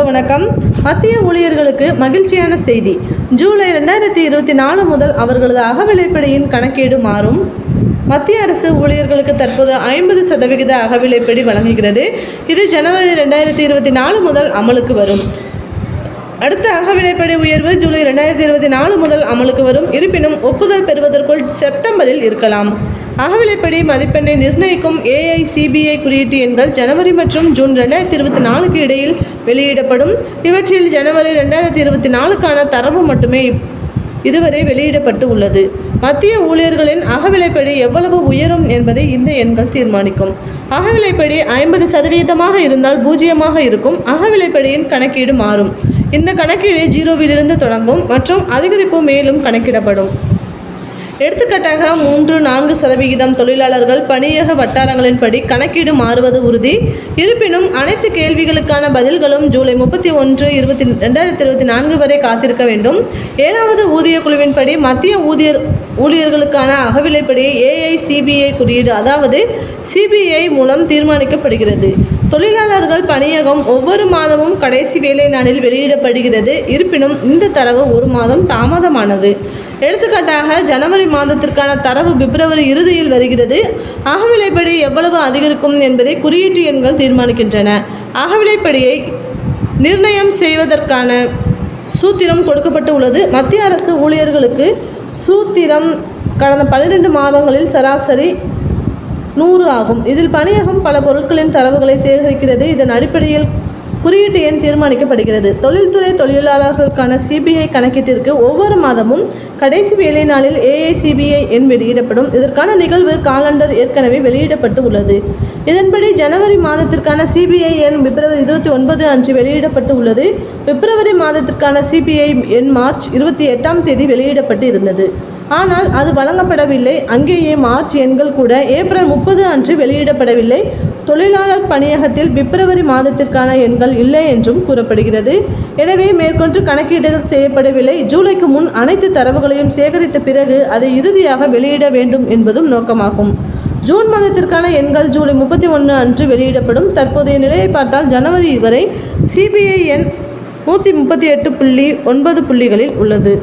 வணக்கம். மத்திய ஊழியர்களுக்கு மகிழ்ச்சியான செய்தி. ஜூலை 2024 முதல் அவர்களது அகவிலைப்படியின் கணக்கீடு மாறும். மத்திய அரசு ஊழியர்களுக்கு தற்போது 50% அகவிலைப்படி வழங்குகிறது. இது ஜனவரி 2024 முதல் அமலுக்கு வரும். அடுத்த அகவிலைப்படி உயர்வு ஜூலை 2024 முதல் அமலுக்கு வரும். இருப்பினும் ஒப்புதல் பெறுவதற்குள் செப்டம்பரில் இருக்கலாம். அகவிலைப்படி மதிப்பெண்ணை நிர்ணயிக்கும் AICBI குறியீட்டு எண்கள் ஜனவரி மற்றும் ஜூன் 2024க்கு இடையில் வெளியிடப்படும். இவற்றில் ஜனவரி 2024க்கான தரவு மட்டுமே இதுவரை வெளியிடப்பட்டு உள்ளது. மத்திய ஊழியர்களின் அகவிலைப்படி எவ்வளவு உயரும் என்பதை இந்த எண்கள் தீர்மானிக்கும். அகவிலைப்படி 50% இருந்தால் 0 இருக்கும். அகவிலைப்படியின் கணக்கீடு மாறும். இந்த கணக்கீடு 0விலிருந்து தொடங்கும் மற்றும் அதிகரிப்பு மேலும் கணக்கிடப்படும். எடுத்துக்காட்டாக 3-4% தொழிலாளர்கள் பணியக வட்டாரங்களின்படி கணக்கீடு மாறுவது உறுதி. இருப்பினும் அனைத்து கேள்விகளுக்கான பதில்களும் ஜூலை 31, 2024 வரை காத்திருக்க வேண்டும். 7வது ஊதிய குழுவின்படி மத்திய ஊழியர்களுக்கான அகவிலைப்படி AICBI குறியீடு அதாவது CBI மூலம் தீர்மானிக்கப்படுகிறது. தொழிலாளர்கள் பணியகம் ஒவ்வொரு மாதமும் கடைசி வேலை நாளில் வெளியிடப்படுகிறது. இருப்பினும் இந்த தரவு 1 மாதம் தாமதமானது. எடுத்துக்காட்டாக ஜனவரி மாதத்திற்கான தரவு பிப்ரவரி இறுதியில் வருகிறது. அகவிலைப்படி எவ்வளவு அதிகரிக்கும் என்பதை குறியீட்டு எண்கள் தீர்மானிக்கின்றன. அகவிலைப்படியை நிர்ணயம் செய்வதற்கான சூத்திரம் கொடுக்கப்பட்டு உள்ளது. மத்திய அரசு ஊழியர்களுக்கு சூத்திரம் கடந்த 12 மாதங்களில் சராசரி 100 ஆகும். இதில் பணியகம் பல பொருட்களின் தரவுகளை சேகரிக்கிறது. இதன் அடிப்படையில் குறியீட்டு எண் தீர்மானிக்கப்படுகிறது. தொழில்துறை தொழிலாளர்களுக்கான CBI கணக்கீட்டிற்கு ஒவ்வொரு மாதமும் கடைசி வேலை நாளில் AICBI எண் வெளியிடப்படும். இதற்கான நிகழ்வு காலண்டர் ஏற்கனவே வெளியிடப்பட்டு உள்ளது. இதன்படி ஜனவரி மாதத்திற்கான CBI எண் பிப்ரவரி 29 அன்று வெளியிடப்பட்டு உள்ளது. பிப்ரவரி மாதத்திற்கான CBI எண் மார்ச் 28ஆம் தேதி வெளியிடப்பட்டு இருந்தது. ஆனால் அது வழங்கப்படவில்லை. அங்கேயே மார்ச் எண்கள் கூட ஏப்ரல் 30 அன்று வெளியிடப்படவில்லை. தொழிலாளர் பணியகத்தில் பிப்ரவரி மாதத்திற்கான எண்கள் இல்லை என்றும் கூறப்படுகிறது. எனவே மேற்கொண்டு கணக்கீடுகள் செய்யப்படவில்லை. ஜூலைக்கு முன் அனைத்து தரவுகளையும் சேகரித்த பிறகு அதை இறுதியாக வெளியிட வேண்டும் என்பதும் நோக்கமாகும். ஜூன் மாதத்திற்கான எண்கள் ஜூலை 31 அன்று வெளியிடப்படும். தற்போதைய நிலையை பார்த்தால் ஜனவரி வரை CBI எண் 138.9 புள்ளிகளில் உள்ளது.